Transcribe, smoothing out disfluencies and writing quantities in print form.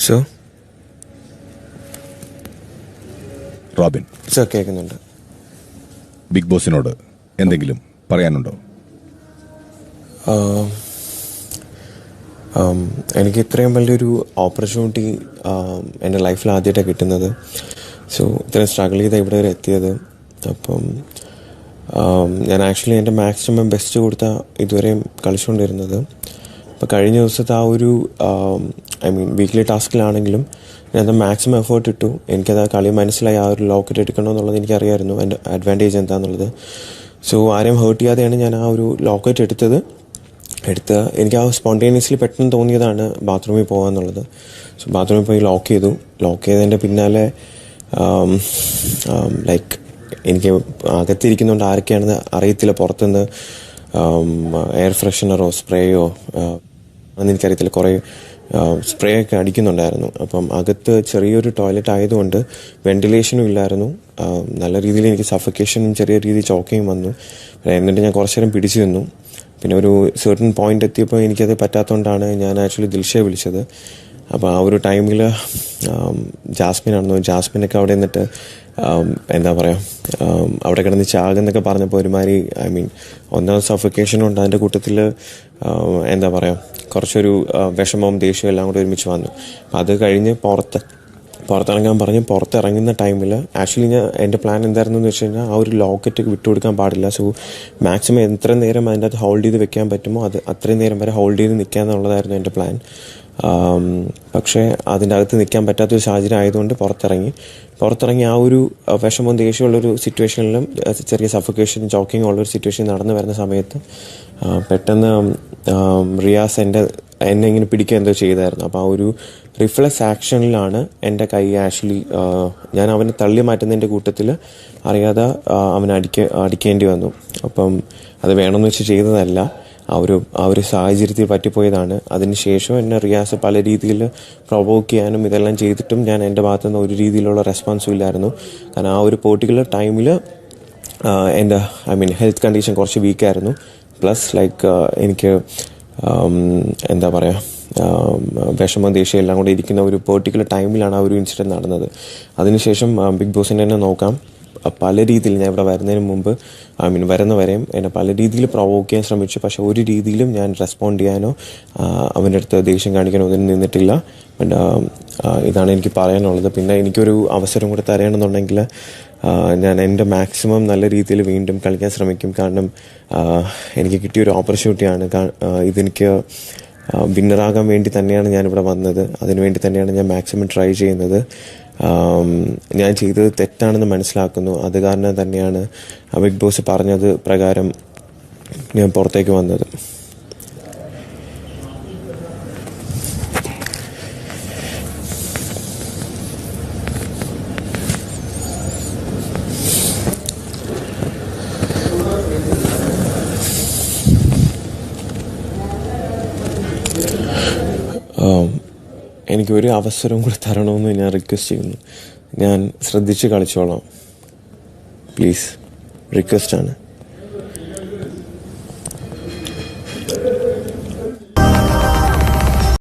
So Robin sir കേൾക്കുന്നുണ്ട്. Big ബോസിനോട് എന്തെങ്കിലും പറയാനുണ്ടോ? എനിക്ക് ഇത്രയും വലിയൊരു ഓപ്പർച്യൂണിറ്റി എൻ്റെ ലൈഫിൽ ആദ്യമായിട്ടാണ് കിട്ടുന്നത്. സോ ഇത്രയും സ്ട്രഗിൾ ചെയ്ത് ഇവിടെ വരെ എത്തിയത്. അപ്പം ഞാൻ ആക്ച്വലി എൻ്റെ മാക്സിമം ബെസ്റ്റ് കൊടുത്ത ഇതുവരെയും കളിച്ചുകൊണ്ടിരുന്നത്. അപ്പോൾ കഴിഞ്ഞ ദിവസത്തെ ആ ഒരു വീക്ക്ലി ടാസ്കിലാണെങ്കിലും ഞാനത് മാക്സിമം എഫേർട്ട് ഇട്ടു. എനിക്കത് ആ കളി മനസ്സിലായി. ആ ഒരു ലോക്കറ്റ് എടുക്കണമെന്നുള്ളത് എനിക്കറിയായിരുന്നു, എൻ്റെ അഡ്വാൻറ്റേജ് എന്താണെന്നുള്ളത്. സോ ആരെയും ഹേർട്ട് ചെയ്യാതെയാണ് ഞാൻ ആ ഒരു ലോക്കറ്റ് എടുത്ത് എനിക്ക് ആ സ്പോണ്ടേനിയസ്ലി പെട്ടെന്ന് തോന്നിയതാണ് ബാത്റൂമിൽ പോകാമെന്നുള്ളത്. സോ ബാത്റൂമിൽ പോയി ലോക്ക് ചെയ്തതിൻ്റെ പിന്നാലെ ലൈക്ക് എനിക്ക് അകത്തിരിക്കുന്നുണ്ട് ആരൊക്കെയാണെന്ന് അറിയത്തില്ല. പുറത്തുനിന്ന് എയർ ഫ്രഷ്നറോ സ്പ്രേയോ അതെനിക്കറിയത്തില്ല, കുറേ സ്പ്രേ ഒക്കെ അടിക്കുന്നുണ്ടായിരുന്നു. അപ്പം അകത്ത് ചെറിയൊരു ടോയ്ലറ്റ് ആയതുകൊണ്ട് വെന്റിലേഷനും ഇല്ലായിരുന്നു. നല്ല രീതിയിൽ എനിക്ക് സഫക്കേഷനും ചെറിയ രീതിയിൽ ചോക്കയും വന്നു. എന്നിട്ട് ഞാൻ കുറച്ചു നേരം പിടിച്ചു നിന്നു. പിന്നെ ഒരു സെർട്ടൺ പോയിന്റ് എത്തിയപ്പോൾ എനിക്കത് പറ്റാത്തതുകൊണ്ടാണ് ഞാൻ ആക്ച്വലി ദിൽഷയെ വിളിച്ചത്. അപ്പോൾ ആ ഒരു ടൈമിൽ ജാസ്മിനൊക്കെ അവിടെ നിന്നിട്ട് എന്താ പറയുക, അവിടെ കിടന്ന് ചാകുന്നൊക്കെ പറഞ്ഞപ്പോൾ ഒരുമാതിരി ഒന്നാമത് സഫക്കേഷനുണ്ട്, അതിൻ്റെ കൂട്ടത്തിൽ എന്താ പറയുക കുറച്ചൊരു വിഷമവും ദേഷ്യവും എല്ലാം കൂടെ ഒരുമിച്ച് വന്നു. അപ്പം അത് കഴിഞ്ഞ് പുറത്തിറങ്ങാൻ പറഞ്ഞ് പുറത്തിറങ്ങുന്ന ടൈമിൽ ആക്ച്വലി എൻ്റെ പ്ലാൻ എന്തായിരുന്നു എന്ന് വെച്ച് കഴിഞ്ഞാൽ ആ ഒരു ലോക്കറ്റ് വിട്ടുകൊടുക്കാൻ പാടില്ല. സോ മാക്സിമം എത്ര നേരം അതിൻ്റെ അകത്ത് ഹോൾഡ് ചെയ്ത് വെക്കാൻ പറ്റുമോ അത്രയും നേരം വരെ ഹോൾഡ് ചെയ്ത് നിൽക്കുക എന്നുള്ളതായിരുന്നു എൻ്റെ പ്ലാൻ. പക്ഷേ അതിൻ്റെ അകത്ത് നിൽക്കാൻ പറ്റാത്തൊരു സാഹചര്യം ആയതുകൊണ്ട് പുറത്തിറങ്ങി ആ ഒരു വിഷമവും ദേഷ്യമുള്ളൊരു സിറ്റുവേഷനിലും ചെറിയ സഫക്കേഷൻ ചോക്കിങ് ഉള്ളൊരു സിറ്റുവേഷൻ നടന്നു വരുന്ന സമയത്ത് പെട്ടെന്ന് റിയാസ് എന്നെ ഇങ്ങനെ പിടിക്കുക എന്തോ ചെയ്തായിരുന്നു. അപ്പോൾ ആ ഒരു റിഫ്ലെക്സ് ആക്ഷനിലാണ് എൻ്റെ കൈ ആക്ച്വലി ഞാൻ അവനെ തള്ളി മാറ്റുന്നതിൻ്റെ കൂട്ടത്തിൽ അറിയാതെ അവനെ അടിക്കേണ്ടി വന്നു. അപ്പം അത് വേണമെന്ന് വെച്ച് ചെയ്തതല്ല, ആ ഒരു സാഹചര്യത്തിൽ പറ്റിപ്പോയതാണ്. അതിനുശേഷം എന്നെ റിയാസ് പല രീതിയിൽ പ്രൊവോക്ക് ചെയ്യാനും ഇതെല്ലാം ചെയ്തിട്ടും ഞാൻ എൻ്റെ ഭാഗത്തുനിന്ന് ഒരു രീതിയിലുള്ള റെസ്പോൺസും ഇല്ലായിരുന്നു. കാരണം ആ ഒരു പെർട്ടിക്കുലർ ടൈമിൽ എൻ്റെ ഹെൽത്ത് കണ്ടീഷൻ കുറച്ച് വീക്കായിരുന്നു. പ്ലസ് ലൈക്ക് എനിക്ക് എന്താ പറയുക വിഷമം ദേഷ്യം എല്ലാം കൂടെ ഇരിക്കുന്ന ഒരു പെർട്ടിക്കുലർ ടൈമിലാണ് ആ ഒരു ഇൻസിഡൻറ്റ് നടന്നത്. അതിനുശേഷം ബിഗ് ബോസിനെ തന്നെ നോക്കാം, പല രീതിയിൽ ഞാൻ ഇവിടെ വരുന്നതിന് മുമ്പ് വരുന്നവരെയും എന്നെ പല രീതിയിൽ പ്രൊവോക്ക് ചെയ്യാൻ ശ്രമിച്ചു. പക്ഷെ ഒരു രീതിയിലും ഞാൻ റെസ്പോണ്ട് ചെയ്യാനോ അവൻ്റെ അടുത്ത് ദേഷ്യം കാണിക്കാനോ ഒന്നും നിന്നിട്ടില്ല. ഇതാണ് എനിക്ക് പറയാനുള്ളത്. പിന്നെ എനിക്കൊരു അവസരം കൂടെ തരണമെന്നുണ്ടെങ്കിൽ ഞാൻ എൻ്റെ മാക്സിമം നല്ല രീതിയിൽ വീണ്ടും കളിക്കാൻ ശ്രമിക്കും. കാരണം എനിക്ക് കിട്ടിയൊരു ഓപ്പർച്യൂണിറ്റിയാണ്. ഇതെനിക്ക് വിന്നറാകാൻ വേണ്ടി തന്നെയാണ് ഞാനിവിടെ വന്നത്. അതിനുവേണ്ടി തന്നെയാണ് ഞാൻ മാക്സിമം ട്രൈ ചെയ്യുന്നത്. ഞാൻ ചെയ്തത് തെറ്റാണെന്ന് മനസ്സിലാക്കുന്നു. അത് കാരണം തന്നെയാണ് ബിഗ് ബോസ് പറഞ്ഞത് പ്രകാരം ഞാൻ പുറത്തേക്ക് വന്നത്. എനിക്കൊരു അവസരം കൂടി തരണമെന്ന് ഞാൻ റിക്വസ്റ്റ് ചെയ്യുന്നു. ഞാൻ ശ്രദ്ധിച്ച് കളിച്ചോളാം, പ്ലീസ്, റിക്വസ്റ്റാണ്.